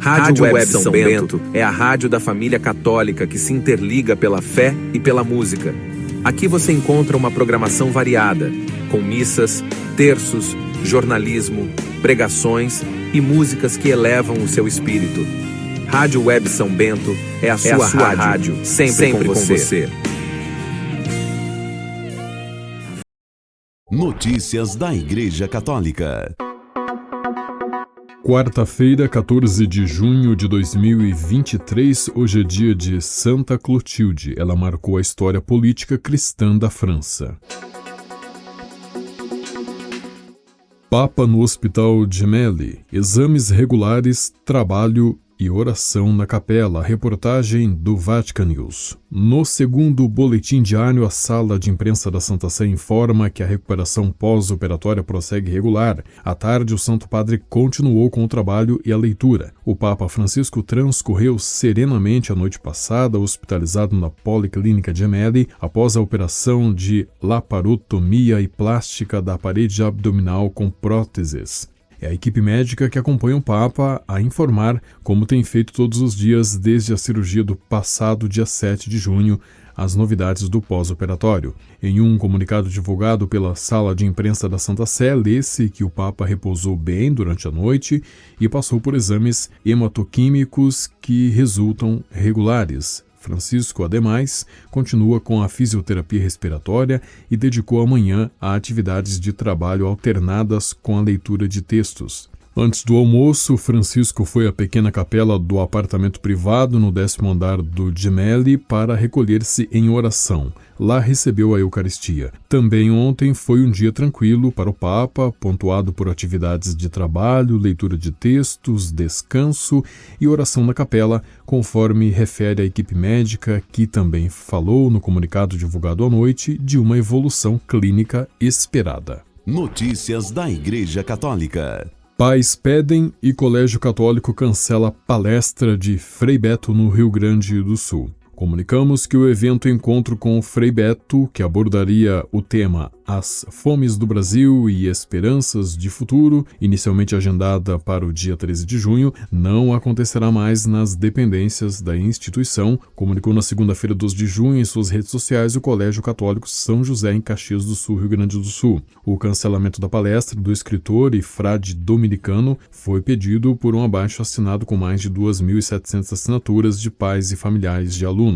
Rádio Web São Bento é a rádio da família católica que se interliga pela fé e pela música. Aqui você encontra uma programação variada, com missas, terços, jornalismo, pregações e músicas que elevam o seu espírito. Rádio Web São Bento é a sua rádio, sempre com você. Notícias da Igreja Católica. Quarta-feira, 14 de junho de 2023, hoje é dia de Santa Clotilde. Ela marcou a história política cristã da França. Papa no Hospital Gemelli. Exames regulares, trabalho e oração na capela. Reportagem do Vatican News. No segundo boletim diário, a sala de imprensa da Santa Sé informa que a recuperação pós-operatória prossegue regular. À tarde, o Santo Padre continuou com o trabalho e a leitura. O Papa Francisco transcorreu serenamente a noite passada, hospitalizado na Policlínica Gemelli, após a operação de laparotomia e plástica da parede abdominal com próteses. É a equipe médica que acompanha o Papa a informar, como tem feito todos os dias desde a cirurgia do passado dia 7 de junho, as novidades do pós-operatório. Em um comunicado divulgado pela sala de imprensa da Santa Sé, lê-se que o Papa repousou bem durante a noite e passou por exames hematoquímicos que resultam regulares. Francisco, ademais, continua com a fisioterapia respiratória e dedicou a manhã a atividades de trabalho alternadas com a leitura de textos. Antes do almoço, Francisco foi à pequena capela do apartamento privado no 10º andar do Gemelli para recolher-se em oração. Lá recebeu a Eucaristia. Também ontem foi um dia tranquilo para o Papa, pontuado por atividades de trabalho, leitura de textos, descanso e oração na capela, conforme refere a equipe médica, que também falou no comunicado divulgado à noite de uma evolução clínica esperada. Notícias da Igreja Católica. Pais pedem e Colégio Católico cancela palestra de Frei Beto no Rio Grande do Sul. Comunicamos que o evento Encontro com o Frei Beto, que abordaria o tema As Fomes do Brasil e Esperanças de Futuro, inicialmente agendada para o dia 13 de junho, não acontecerá mais nas dependências da instituição, comunicou na segunda-feira, 2 de junho, em suas redes sociais o Colégio Católico São José, em Caxias do Sul, Rio Grande do Sul. O cancelamento da palestra do escritor e frade dominicano foi pedido por um abaixo-assinado com mais de 2.700 assinaturas de pais e familiares de alunos.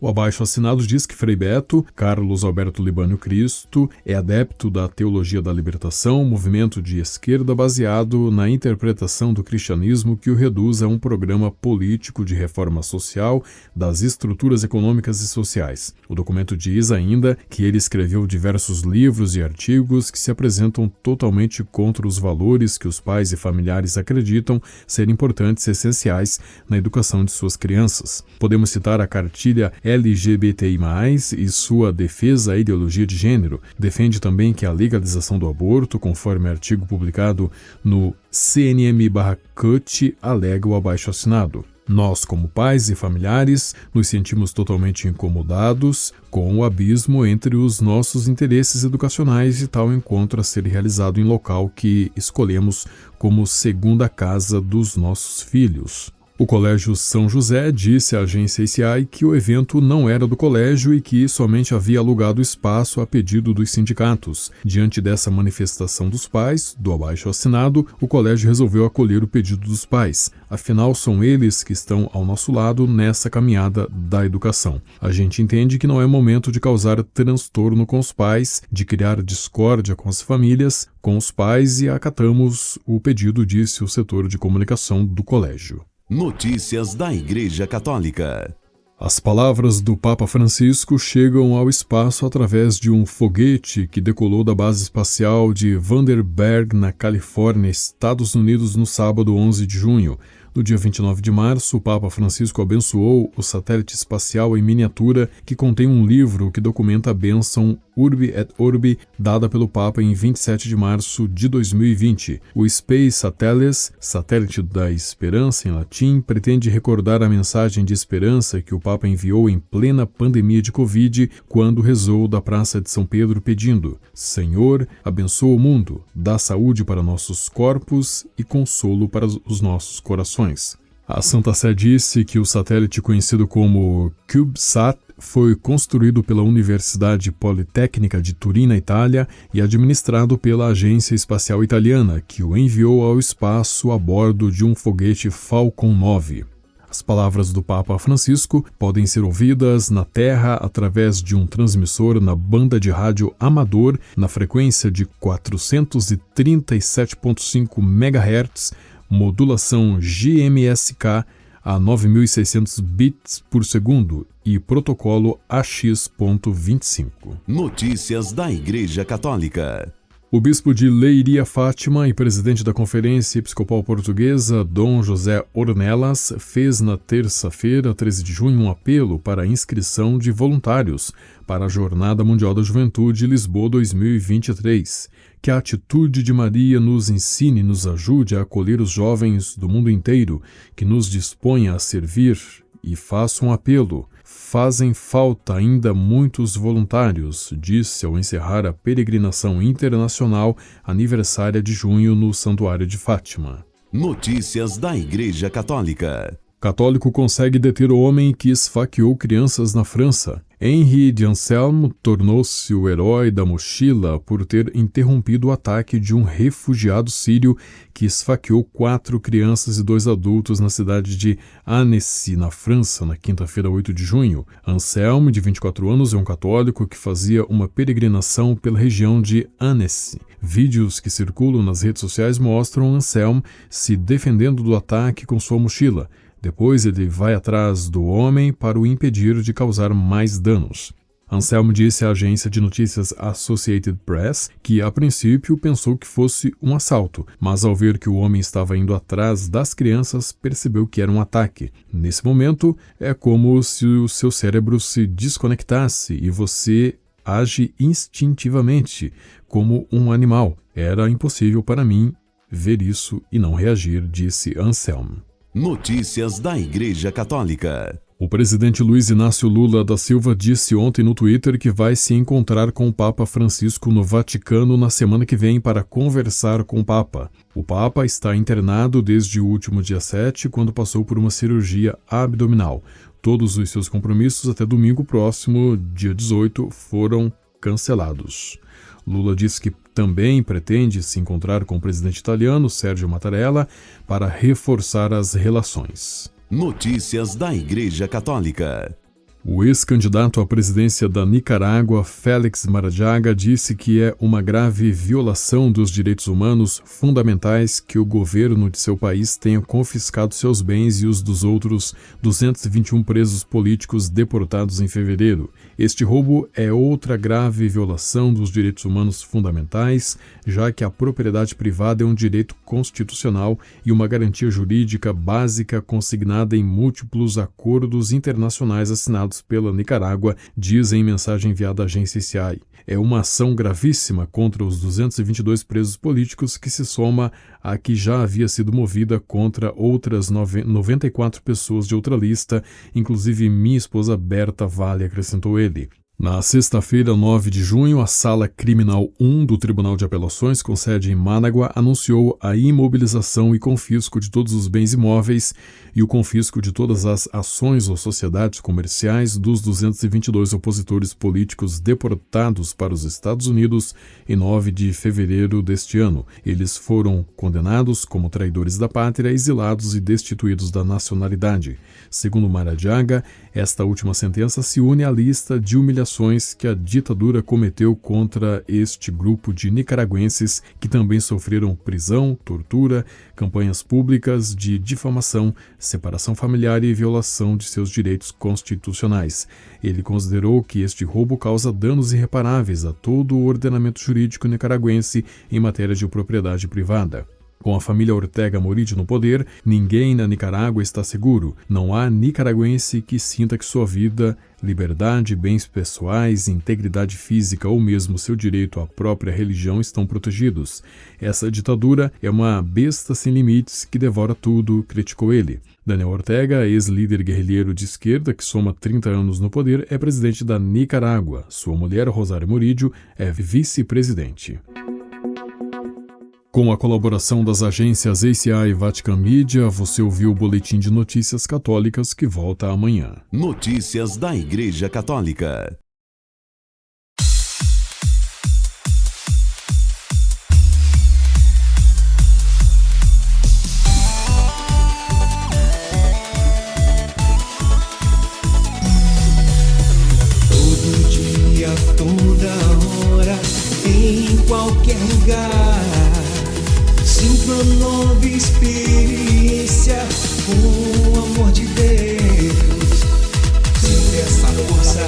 O abaixo-assinado diz que Frei Beto, Carlos Alberto Libânio Cristo, é adepto da Teologia da Libertação, movimento de esquerda baseado na interpretação do cristianismo que o reduz a um programa político de reforma social das estruturas econômicas e sociais. O documento diz ainda que ele escreveu diversos livros e artigos que se apresentam totalmente contra os valores que os pais e familiares acreditam ser importantes e essenciais na educação de suas crianças. Podemos citar a cartilha LGBTI+, e sua defesa à ideologia de gênero. Defende também que a legalização do aborto, conforme artigo publicado no CNM/CUT, alega o abaixo-assinado. Nós, como pais e familiares, nos sentimos totalmente incomodados com o abismo entre os nossos interesses educacionais e tal encontro a ser realizado em local que escolhemos como segunda casa dos nossos filhos. O Colégio São José disse à agência ICI que o evento não era do colégio e que somente havia alugado espaço a pedido dos sindicatos. Diante dessa manifestação dos pais, do abaixo-assinado, o colégio resolveu acolher o pedido dos pais. Afinal, são eles que estão ao nosso lado nessa caminhada da educação. A gente entende que não é momento de causar transtorno com os pais, de criar discórdia com as famílias, com os pais, e acatamos o pedido, disse o setor de comunicação do colégio. Notícias da Igreja Católica. As palavras do Papa Francisco chegam ao espaço através de um foguete que decolou da base espacial de Vandenberg, na Califórnia, Estados Unidos, no sábado 11 de junho. No dia 29 de março, o Papa Francisco abençoou o satélite espacial em miniatura que contém um livro que documenta a bênção Urbi et Orbi dada pelo Papa em 27 de março de 2020. O Space Satellis, satélite da esperança em latim, pretende recordar a mensagem de esperança que o Papa enviou em plena pandemia de Covid, quando rezou da Praça de São Pedro pedindo: Senhor, abençoa o mundo, dá saúde para nossos corpos e consolo para os nossos corações. A Santa Sé disse que o satélite conhecido como CubeSat foi construído pela Universidade Politécnica de Turim, na Itália, e administrado pela Agência Espacial Italiana, que o enviou ao espaço a bordo de um foguete Falcon 9. As palavras do Papa Francisco podem ser ouvidas na Terra através de um transmissor na banda de rádio amador na frequência de 437,5 MHz, modulação GMSK a 9.600 bits por segundo e protocolo AX.25. Notícias da Igreja Católica. O bispo de Leiria Fátima e presidente da Conferência Episcopal Portuguesa, Dom José Ornelas, fez na terça-feira, 13 de junho, um apelo para a inscrição de voluntários para a Jornada Mundial da Juventude Lisboa 2023. Que a atitude de Maria nos ensine e nos ajude a acolher os jovens do mundo inteiro, que nos disponha a servir, e faça um apelo. Fazem falta ainda muitos voluntários, disse ao encerrar a peregrinação internacional aniversária de junho no Santuário de Fátima. Notícias da Igreja Católica. Católico consegue deter o homem que esfaqueou crianças na França. Henri de Anselme tornou-se o herói da mochila por ter interrompido o ataque de um refugiado sírio que esfaqueou 4 crianças e 2 adultos na cidade de Annecy, na França, na quinta-feira, 8 de junho. Anselme, de 24 anos, é um católico que fazia uma peregrinação pela região de Annecy. Vídeos que circulam nas redes sociais mostram Anselme se defendendo do ataque com sua mochila. Depois ele vai atrás do homem para o impedir de causar mais danos. Anselme disse à agência de notícias Associated Press que, a princípio, pensou que fosse um assalto, mas ao ver que o homem estava indo atrás das crianças, percebeu que era um ataque. Nesse momento, é como se o seu cérebro se desconectasse e você age instintivamente, como um animal. Era impossível para mim ver isso e não reagir, disse Anselme. Notícias da Igreja Católica. O presidente Luiz Inácio Lula da Silva disse ontem no Twitter que vai se encontrar com o Papa Francisco no Vaticano na semana que vem para conversar com o Papa. O Papa está internado desde o último dia 7, quando passou por uma cirurgia abdominal. Todos os seus compromissos até domingo próximo, dia 18, foram cancelados. Lula disse que também pretende se encontrar com o presidente italiano, Sergio Mattarella, para reforçar as relações. Notícias da Igreja Católica. O ex-candidato à presidência da Nicarágua, Félix Maradiaga, disse que é uma grave violação dos direitos humanos fundamentais que o governo de seu país tenha confiscado seus bens e os dos outros 221 presos políticos deportados em fevereiro. Este roubo é outra grave violação dos direitos humanos fundamentais, já que a propriedade privada é um direito constitucional e uma garantia jurídica básica consignada em múltiplos acordos internacionais assinados pela Nicarágua, diz em mensagem enviada à agência ICI. É uma ação gravíssima contra os 222 presos políticos que se soma à que já havia sido movida contra outras 94 pessoas de outra lista, inclusive minha esposa Berta Vale, acrescentou ele. Na sexta-feira, 9 de junho, a Sala Criminal 1 do Tribunal de Apelações, com sede em Managua, anunciou a imobilização e confisco de todos os bens imóveis e o confisco de todas as ações ou sociedades comerciais dos 222 opositores políticos deportados para os Estados Unidos em 9 de fevereiro deste ano. Eles foram condenados como traidores da pátria, exilados e destituídos da nacionalidade. Segundo Maradiaga, esta última sentença se une à lista de humilhações que a ditadura cometeu contra este grupo de nicaragüenses que também sofreram prisão, tortura, campanhas públicas de difamação, separação familiar e violação de seus direitos constitucionais. Ele considerou que este roubo causa danos irreparáveis a todo o ordenamento jurídico nicaragüense em matéria de propriedade privada. Com a família Ortega Murillo no poder, ninguém na Nicarágua está seguro. Não há nicaragüense que sinta que sua vida, liberdade, bens pessoais, integridade física ou mesmo seu direito à própria religião estão protegidos. Essa ditadura é uma besta sem limites que devora tudo, criticou ele. Daniel Ortega, ex-líder guerrilheiro de esquerda que soma 30 anos no poder, é presidente da Nicarágua. Sua mulher, Rosário Murillo, é vice-presidente. Com a colaboração das agências ACI e Vatican Media, você ouviu o Boletim de Notícias Católicas que volta amanhã. Notícias da Igreja Católica. Toda hora, em qualquer lugar, sinto uma nova experiência com o amor de Deus. Sinto essa força